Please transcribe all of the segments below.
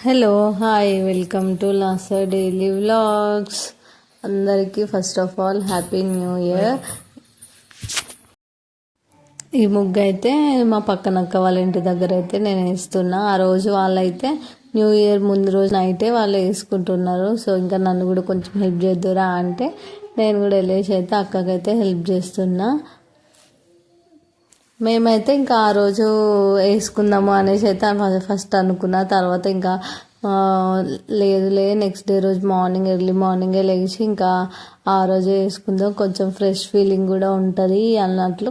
Hello hi welcome to లాసా daily vlogs. అందరికీ first of all happy new year. ఈ ముగ్గు అయితే మా పక్కనక్క వాళ్ళ ఇంటి దగ్గర అయితే నేను వేస్తున్నా. ఆ రోజు వాళ్ళైతే న్యూ ఇయర్ ముందు రోజు నైటే వాళ్ళు వేసుకుంటున్నారు. సో ఇంకా నన్ను కూడా కొంచెం హెల్ప్ చేద్దురా అంటే నేను కూడా వెళ్ళేసి అయితే అక్కకైతే హెల్ప్ చేస్తున్నా. మేమైతే ఇంకా ఆ రోజు వేసుకుందాము అనేసి అయితే ఫస్ట్ అనుకున్న. తర్వాత ఇంకా లేదులే నెక్స్ట్ డే రోజు ఎర్లీ మార్నింగే లేచి ఇంకా ఆ రోజే వేసుకుందాం, కొంచెం ఫ్రెష్ ఫీలింగ్ కూడా ఉంటుంది అన్నట్లు.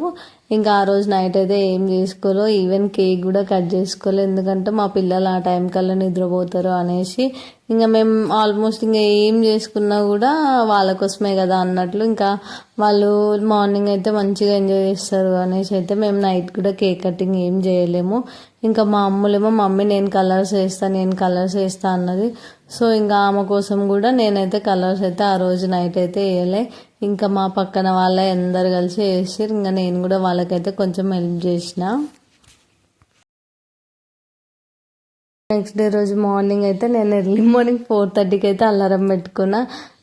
ఇంకా ఆ రోజు నైట్ అయితే ఏం చేసుకోలో, ఈవెన్ కేక్ కూడా కట్ చేసుకోలే, ఎందుకంటే మా పిల్లలు ఆ టైం కల్లా నిద్రపోతారు అనేసి. ఇంకా మేము ఆల్మోస్ట్ ఇంకా ఏం చేసుకున్నా కూడా వాళ్ళ కోసమే కదా అన్నట్లు. ఇంకా వాళ్ళు మార్నింగ్ అయితే మంచిగా ఎంజాయ్ చేస్తారు అనేసి అయితే మేము నైట్ కూడా కేక్ కటింగ్ ఏం చేయలేము. ఇంకా మా అమ్ములేమో మమ్మీ నేను కలర్స్ వేస్తా అన్నది. సో ఇంకా ఆమె కోసం కూడా నేనైతే కలర్స్ అయితే ఆ రోజు నైట్ అయితే వేయలే. ఇంకా మా పక్కన వాళ్ళ అందరు కలిసి వేసారు. ఇంకా నేను కూడా వాళ్ళకైతే కొంచెం హెల్ప్ చేసిన. నెక్స్ట్ డే రోజు మార్నింగ్ అయితే నేను ఎర్లీ మార్నింగ్ 4:30కి అయితే అలారం పెట్టుకున్నా.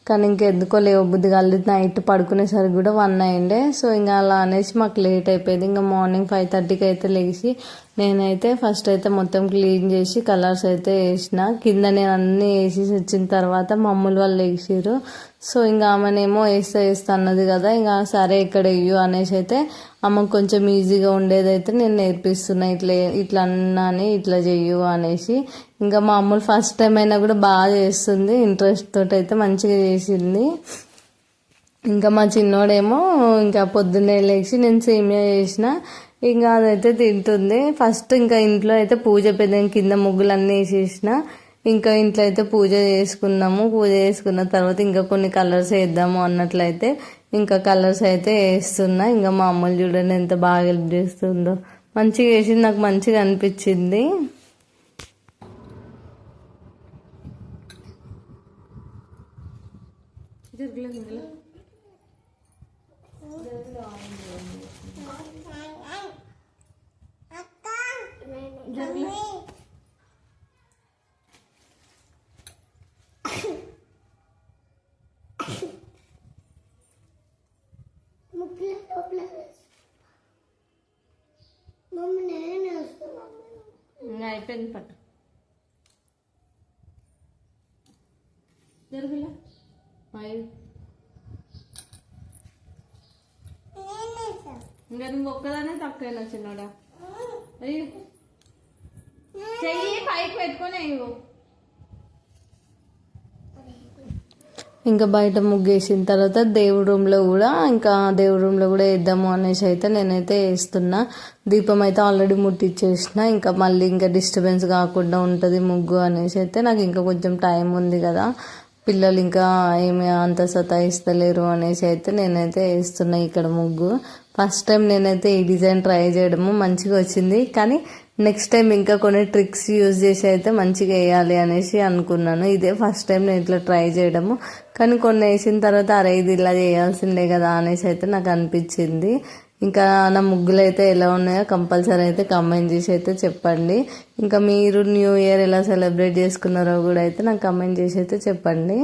కానీ ఇంకెందుకో లేవబుద్ధి కాలేదు. నైట్ పడుకునేసరికి కూడా 1 అయిండే. సో ఇంకా అలా అనేసి మాకు లేట్ అయిపోయింది. ఇంకా మార్నింగ్ 5:30కి అయితే లేచి నేనైతే ఫస్ట్ అయితే మొత్తం క్లీన్ చేసి కలర్స్ అయితే వేసిన. కింద నేను అన్నీ వేసి వచ్చిన తర్వాత మమ్మల్ని వాళ్ళు వేసారు. సో ఇంకా ఆమెనేమో వేస్తా అన్నది కదా, ఇంకా సరే ఇక్కడ వెయ్యు అనేసి అయితే అమ్మకు కొంచెం ఈజీగా ఉండేదైతే నేను నేర్పిస్తున్నా. ఇట్లా అన్నాని ఇట్లా చెయ్యు అనేసి. ఇంకా మా అమ్మలు ఫస్ట్ టైం అయినా కూడా బాగా చేస్తుంది, ఇంట్రెస్ట్ తోటి అయితే మంచిగా చేసింది. ఇంకా మా చిన్నోడేమో ఇంకా పొద్దున్నే లేచి నేను సేమియా చేసిన, ఇంకా అదైతే తింటుంది. ఫస్ట్ ఇంకా ఇంట్లో అయితే పూజ పెద్ద కింద ముగ్గులన్నీ వేసేసిన. ఇంకా ఇంట్లో అయితే పూజ చేసుకున్నాము. పూజ చేసుకున్న తర్వాత ఇంకా కొన్ని కలర్స్ వేద్దాము అన్నట్లయితే ఇంకా కలర్స్ అయితే వేస్తున్నా. ఇంకా మా అమ్మలు చూడండి ఎంత బాగా హెల్ప్ చేస్తుందో, మంచిగా వేసింది, నాకు మంచిగా అనిపించింది. అయిపోయింది పట్టు జరుగులా ఇంకా నువ్వు ఒక్కదానే తక్కువ చిన్నోడా. చెయ్యి పైకి పెట్టుకొని అయ్యో. ఇంకా బయట ముగ్గేసిన తర్వాత దేవుడి రూమ్లో కూడా వేద్దాము అనేసి అయితే నేనైతే వేస్తున్నా. దీపం అయితే ఆల్రెడీ ముట్టించేసిన. ఇంకా మళ్ళీ ఇంకా డిస్టర్బెన్స్ కాకుండా ఉంటుంది ముగ్గు అనేసి అయితే నాకు ఇంకా కొంచెం టైం ఉంది కదా, పిల్లలు ఇంకా ఏమి అంత సతాయిస్తలేరు అనేసి అయితే నేనైతే వేస్తున్నా ఇక్కడ ముగ్గు. ఫస్ట్ టైం నేనైతే ఈ డిజైన్ ట్రై చేయడము మంచిగా వచ్చింది. కానీ నెక్స్ట్ టైం ఇంకా కొన్ని ట్రిక్స్ యూజ్ చేసి అయితే మంచిగా వేయాలి అనేసి అనుకున్నాను. ఇదే ఫస్ట్ టైం నేను ఇట్లా ట్రై చేయడము. కానీ కొన్ని వేసిన తర్వాత అరే ఇది ఇలా చేయాల్సిందే కదా అనేసి అయితే నాకు అనిపించింది. ఇంకా నా ముగ్గులు అయితే ఎలా ఉన్నాయో కంపల్సరీ అయితే కమెంట్ చేసి అయితే చెప్పండి. ఇంకా మీరు న్యూ ఇయర్ ఎలా సెలబ్రేట్ చేసుకున్నారో కూడా అయితే నాకు కమెంట్ చేసి అయితే చెప్పండి.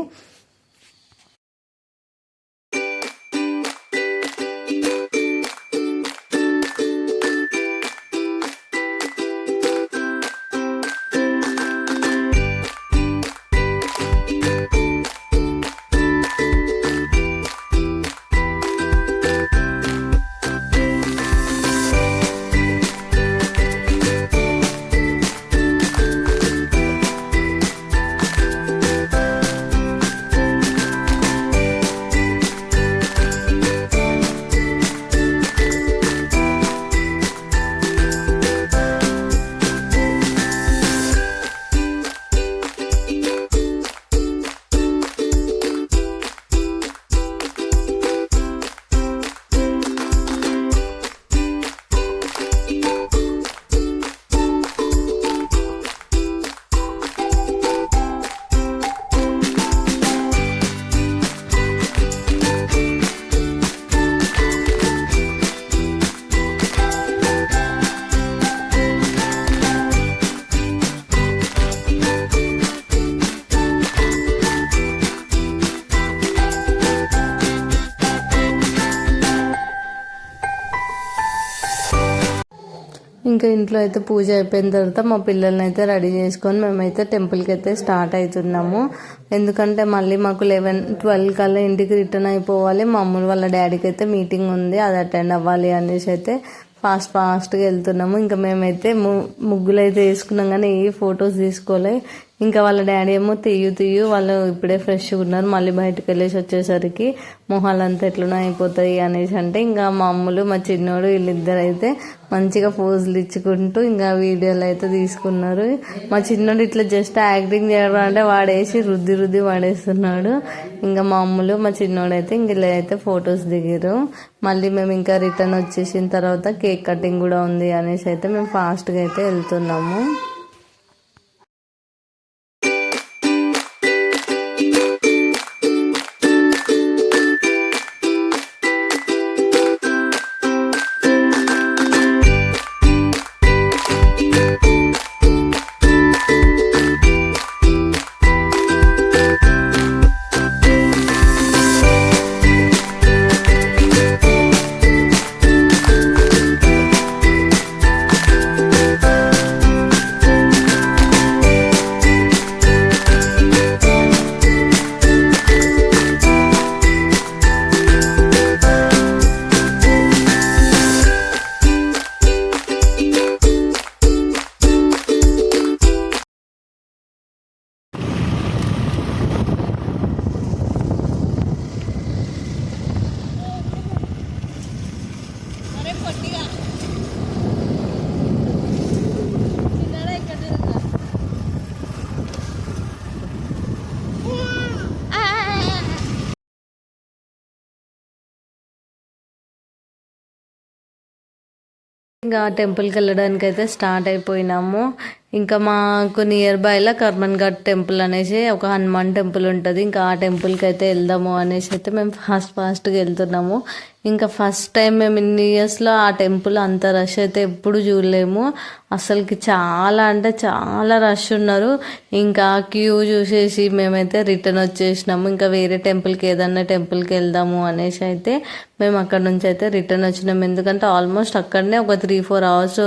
ఇంకా ఇంట్లో అయితే పూజ అయిపోయిన తర్వాత మా పిల్లల్ని అయితే రెడీ చేసుకొని మేమైతే టెంపుల్కి అయితే స్టార్ట్ అవుతున్నాము. ఎందుకంటే మళ్ళీ మాకు 11-12 కల్లా ఇంటికి రిటర్న్ అయిపోవాలి. మా అమ్ములు వాళ్ళ డాడీకి అయితే మీటింగ్ ఉంది, అది అటెండ్ అవ్వాలి అనేసి అయితే ఫాస్ట్గా వెళ్తున్నాము. ఇంకా మేమైతే ముగ్గులు అయితే వేసుకున్నాం కానీ ఏ ఫొటోస్ తీసుకోలే. ఇంకా వాళ్ళ డాడీ ఏమో తీయు వాళ్ళు ఇప్పుడే ఫ్రెష్గా ఉన్నారు, మళ్ళీ బయటకు వెళ్ళేసి వచ్చేసరికి మొహాలంతా ఎట్లనో అయిపోతాయి అనేసి అంటే ఇంకా మా అమ్ములు మా చిన్నోడు వీళ్ళిద్దరు అయితే మంచిగా పోజులు ఇచ్చుకుంటూ ఇంకా వీడియోలు అయితే తీసుకున్నారు. మా చిన్నోడు ఇట్లా జస్ట్ యాక్టింగ్ చేయడం అంటే వాడేసి రుద్ది వాడేస్తున్నాడు. ఇంకా మా అమ్ములు మా చిన్నోడు అయితే ఇంక ఇలా అయితే ఫొటోస్ దిగారు. మళ్ళీ మేము ఇంకా రిటర్న్ వచ్చేసిన తర్వాత కేక్ కటింగ్ కూడా ఉంది అనేసి అయితే మేము ఫాస్ట్గా అయితే వెళ్తున్నాము. ఇంకా టెంపుల్కి వెళ్ళడానికి అయితే స్టార్ట్ అయిపోయినాము. ఇంకా మాకు నియర్ బైలో కర్మన్ ఘాట్ టెంపుల్ అనేసి ఒక హనుమాన్ టెంపుల్ ఉంటుంది. ఇంకా ఆ టెంపుల్కి అయితే వెళ్దాము అనేసి అయితే మేము ఫాస్ట్గా వెళ్తున్నాము. ఇంకా ఫస్ట్ టైం మేము ఇన్ని ఇయర్స్లో ఆ టెంపుల్ అంత రష్ అయితే ఎప్పుడు చూడలేము. అసలుకి చాలా అంటే చాలా రష్ ఉన్నారు. ఇంకా క్యూ చూసేసి మేమైతే రిటర్న్ వచ్చేసినాము. ఇంకా వేరే టెంపుల్కి ఏదన్నా టెంపుల్కి వెళ్దాము అనేసి అయితే మేము అక్కడ నుంచి అయితే రిటర్న్ వచ్చినాము. ఎందుకంటే ఆల్మోస్ట్ అక్కడనే ఒక 3-4 అవర్స్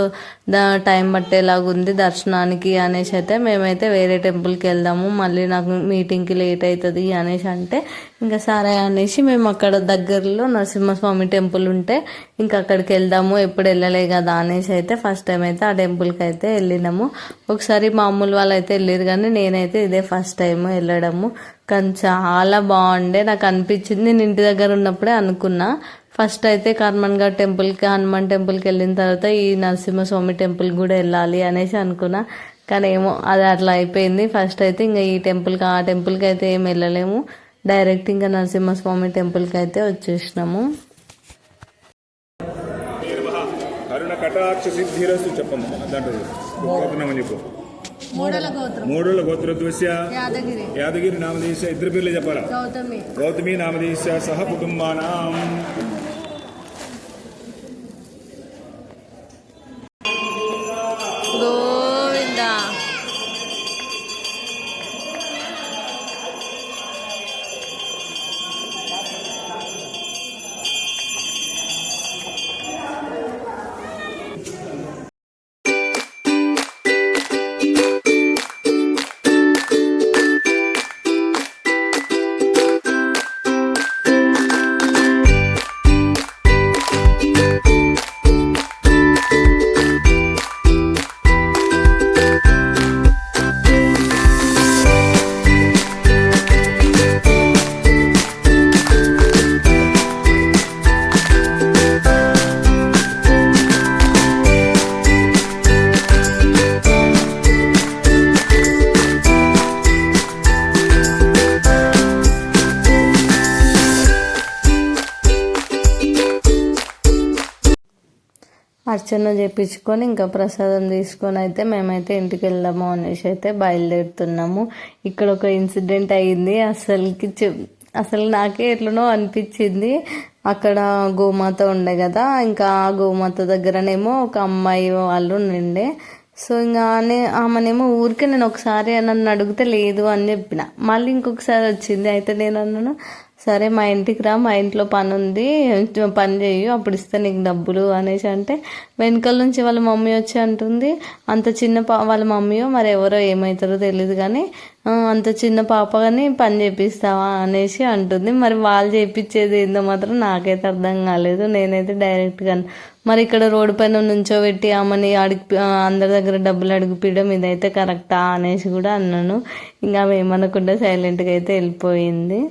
టైం పట్టేలాగా ఉంది దర్శనానికి అనేసి అయితే మేమైతే వేరే టెంపుల్కి వెళ్దాము, మళ్ళీ నాకు మీటింగ్కి లేట్ అవుతుంది అనేసి అంటే ఇంకా సరే అనేసి మేము అక్కడ దగ్గరలో నరసింహస్వామి టెంపుల్ ఉంటే ఇంకా అక్కడికి వెళ్దాము, ఎప్పుడు వెళ్ళలే కదా అనేసి అయితే ఫస్ట్ టైం అయితే ఆ టెంపుల్కి అయితే వెళ్ళినాము. ఒకసారి మా అమ్ములు వాళ్ళు అయితే వెళ్ళారు కానీ నేనైతే ఇదే ఫస్ట్ టైం వెళ్ళడము. కానీ చాలా బాగుండే నాకు అనిపించింది. నేను ఇంటి దగ్గర ఉన్నప్పుడే అనుకున్నా ఫస్ట్ అయితే కర్మన్ ఘాట్ టెంపుల్కి హనుమాన్ టెంపుల్కి వెళ్ళిన తర్వాత ఈ నరసింహస్వామి టెంపుల్కి కూడా వెళ్ళాలి అనేసి అనుకున్నా. కానీ ఏమో అది అట్లా అయిపోయింది. ఫస్ట్ అయితే ఇంకా ఈ టెంపుల్కి ఆ టెంపుల్కి అయితే ఏం వెళ్ళలేము, డైరెక్ట్ ఇంకా నరసింహస్వామి టెంపుల్కి అయితే వచ్చేసినాము. కటాక్ష సిద్ధిరస్తు చెప్పము దాంట్లో చెప్పు. మూడోళ్ళ గోత్రద్వస్య యాదగిరి నామదేశ ఇద్దరు పేర్లు చెప్పాలా. గౌతమి నామదేశ సహ కుటుంబానాం. గోవిందా అర్చన చేయించుకొని ఇంకా ప్రసాదం తీసుకొని అయితే మేమైతే ఇంటికి వెళ్దాము అనేసి అయితే బయలుదేరుతున్నాము. ఇక్కడ ఒక ఇన్సిడెంట్ అయ్యింది. అసలు నాకే ఎట్లనో అనిపించింది. అక్కడ గోమాత ఉండే కదా, ఇంకా ఆ గోమాత దగ్గరనేమో ఒక అమ్మాయి వాళ్ళు ఉండే. సో ఇంకా ఆమెనేమో ఊరికే నేను ఒకసారి నన్ను అడిగితే లేదు అని చెప్పిన, మళ్ళీ ఇంకొకసారి వచ్చింది. అయితే నేను అన్నాను సరే మా ఇంటికి రా, మా ఇంట్లో పని ఉంది, పని చేయు, అప్పుడు ఇస్తా నీకు డబ్బులు అనేసి అంటే వెనకాల నుంచి వాళ్ళ మమ్మీ వచ్చి అంటుంది, అంత చిన్న వాళ్ళ మమ్మీయో మరి ఎవరో ఏమవుతారో తెలియదు కానీ అంత చిన్న పాప కానీ పని చేపిస్తావా అనేసి అంటుంది. మరి వాళ్ళు చేయించేది ఏందో మాత్రం నాకైతే అర్థం కాలేదు. నేనైతే డైరెక్ట్గా మరి ఇక్కడ రోడ్డు పైన నుంచోబెట్టి ఆమెని అడిగి అందరి దగ్గర డబ్బులు అడిగిపోయడం ఇదైతే కరెక్టా అనేసి కూడా అన్నాను. ఇంకా ఆమె ఏమనకుండా సైలెంట్గా అయితే వెళ్ళిపోయింది.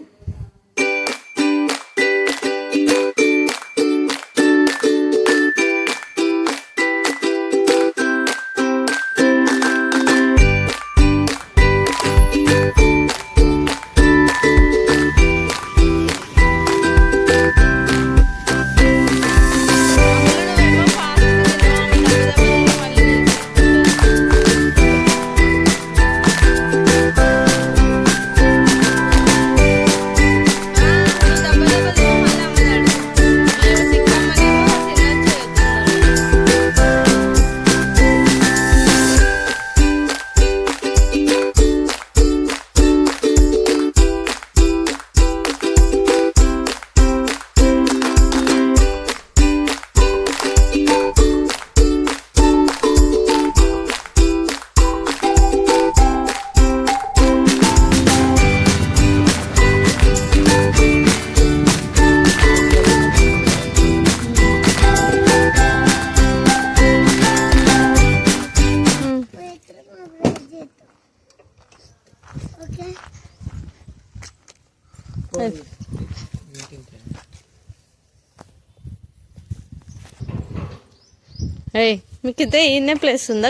ఏయ్ మీకు ఇదే ఈయనే ప్లేస్ ఉందా?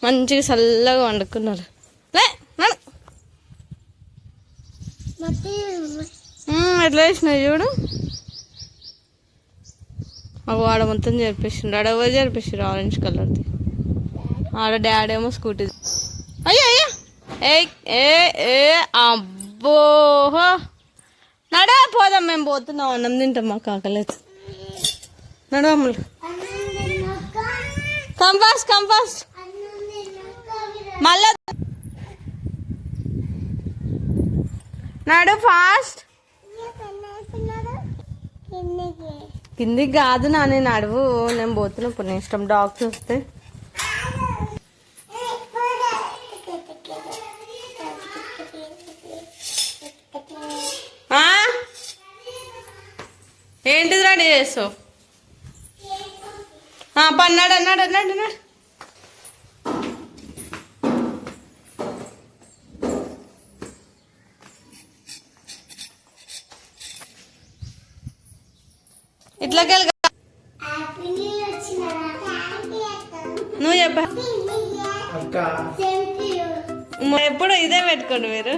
మంచిగా చల్లగా వండుకున్నారు. ఎట్లా వేసినావు చూడు. మాకు ఆడ మొత్తం జరిపేసిండు. ఆడ ఎవరు జరిపేసారు ఆరెంజ్ కలర్ది. ఆడ డాడీ ఏమో స్కూటీ. అయ్యో అయ్యా ఏ అబ్బో నడా పోదాం, మేము పోతున్నాం, అన్నం తింటాం, మాకు ఆకలేదు. నడవమ్మలు కంపాస్ మళ్ళా నడు ఫాస్ట్. కిందికి కాదు నా, నేను అడుగు, నేను పోతున్నా. ఇప్పుడు నేను ఇష్టం డాగ్స్ వస్తే ఏంటిది రెడీ చేస్తావు? పన్నాడు అన్నాడు అన్నాడు అన్నాడు. ఇట్లాకెళ్ళి నువ్వు చెప్ప. ఎప్పుడు ఇదే పెట్టుకోండి మీరు.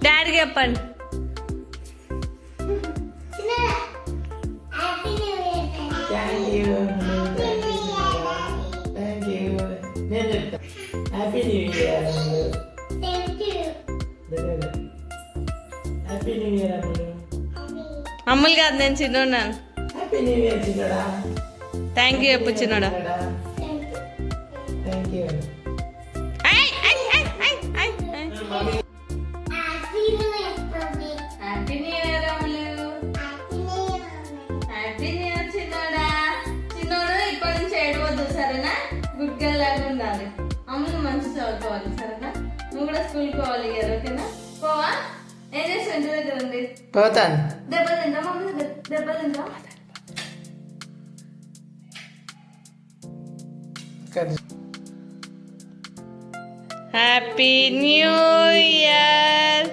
డాడీకి చెప్పండి. అమ్ములు కాదు, నేను చిన్నోన్నాను. థ్యాంక్ యూ చెప్పు చిన్నోడా. గుడ్ గర్ల్ లాగా ఉండాలి. అమ్ములు మంచి చదువుకోవాలి సరేనా? నువ్వు కూడా స్కూల్కి పోవాలి కదా, ఓకేనా? పోవా? ఏం చేస్తావు ఇంటి దగ్గర ఉంది? పోతాను. దెబ్బలు తింటా మమ్మీ, దెబ్బలు తింటా. Happy new year,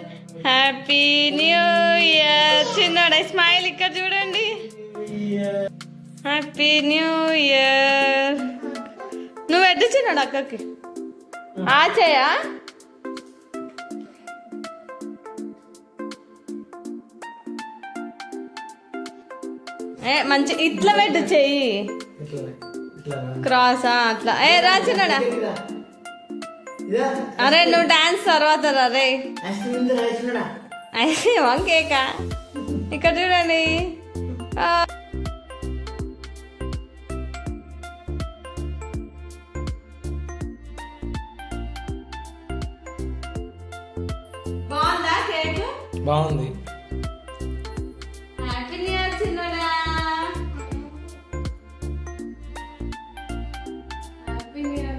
happy new year. చిన్నోడా స్మైల్ ఇక్కడ చూడండి. Happy new year. నువ్వు ఎడ్డు చిన్నాడు అక్కకి ఆచయా? మంచి ఇట్లా పెట్టు చెయ్యి, క్రాసా అట్లా. రా చిన్నాడా, అరే నువ్వు డాన్స్ తర్వాత రే వంకేకా ఇక్కడ చూడండి బాగుందా కేక్ బాగుంది. హ్యాపీ న్యూ ఇయర్ చిన్నడా హ్యాపీ న్యూ ఇయర్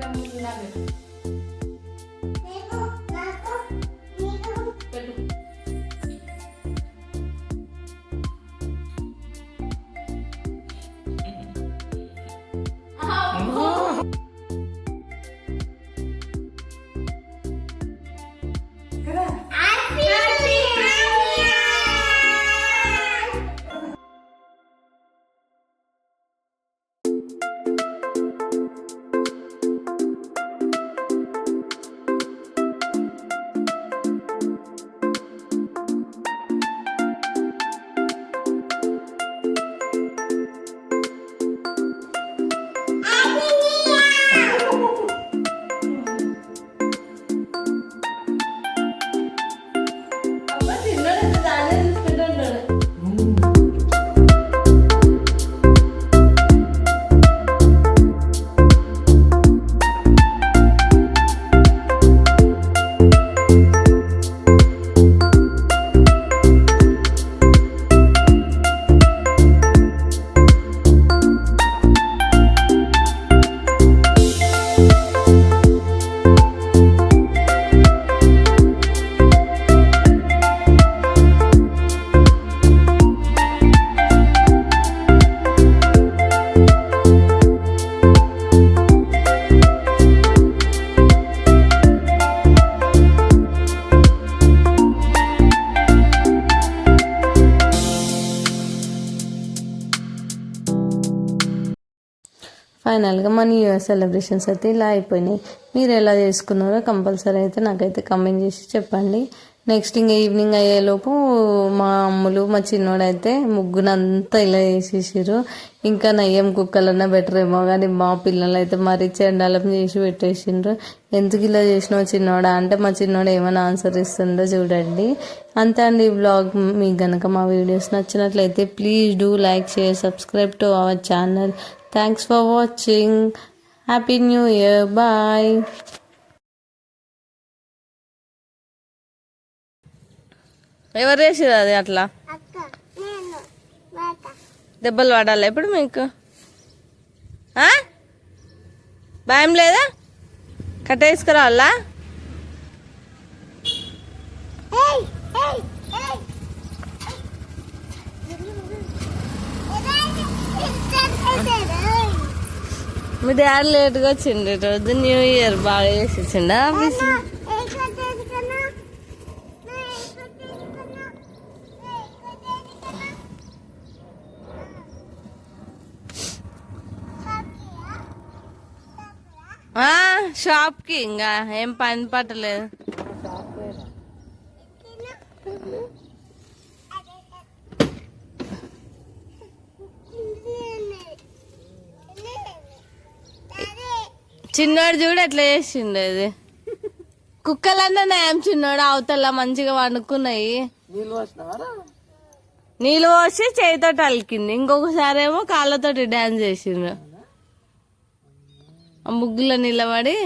ఫైనల్గా మన న్యూ ఇయర్ సెలబ్రేషన్స్ అయితే ఇలా అయిపోయినాయి. మీరు ఎలా చేసుకున్నారో కంపల్సరీ అయితే నాకైతే కమెంట్ చేసి చెప్పండి. నెక్స్ట్ ఇంకా ఈవినింగ్ అయ్యేలోపు మా అమ్ములు మా చిన్నోడైతే ముగ్గునంతా ఇలా వేసేసారు. ఇంకా నయ్యం కుక్కలన్నా బెటర్ ఏమో కానీ మా పిల్లలు అయితే మరీ చెండాలం చేసి పెట్టేసిండ్రు. ఎందుకు ఇలా చేసినావు చిన్నోడా అంటే మా చిన్నోడు ఏమైనా ఆన్సర్ ఇస్తుండో చూడండి. అంతే అండి ఈ వ్లాగ్. మీకు కనుక మా వీడియోస్ నచ్చినట్లయితే please do like share subscribe to our channel. Thanks for watching. Happy new year. Bye. ఎవరు వేసారు అది అట్లా దెబ్బలు పడాలి ఇప్పుడు మీకు భయం లేదా కట్టేసుకురావాలా మీ డాడీ లేట్గా వచ్చిండు రోజు న్యూ ఇయర్ బాగా చేసి వచ్చిండ ఆఫీస్. షాప్కి ఇంకా ఏం పని పట్టలేదు. చిన్నోడు చూడు ఎట్లా చేసిండు. అది కుక్కలన్నా నయం చిన్నోడు అవతల మంచిగా వండుకున్నాయి. నీళ్ళు పోసి చేయితో అలికింది. ఇంకొకసారి ఏమో కాళ్ళతోటి డాన్స్ చేసిండ్రు. ఆ ముగ్గులో నిలబడి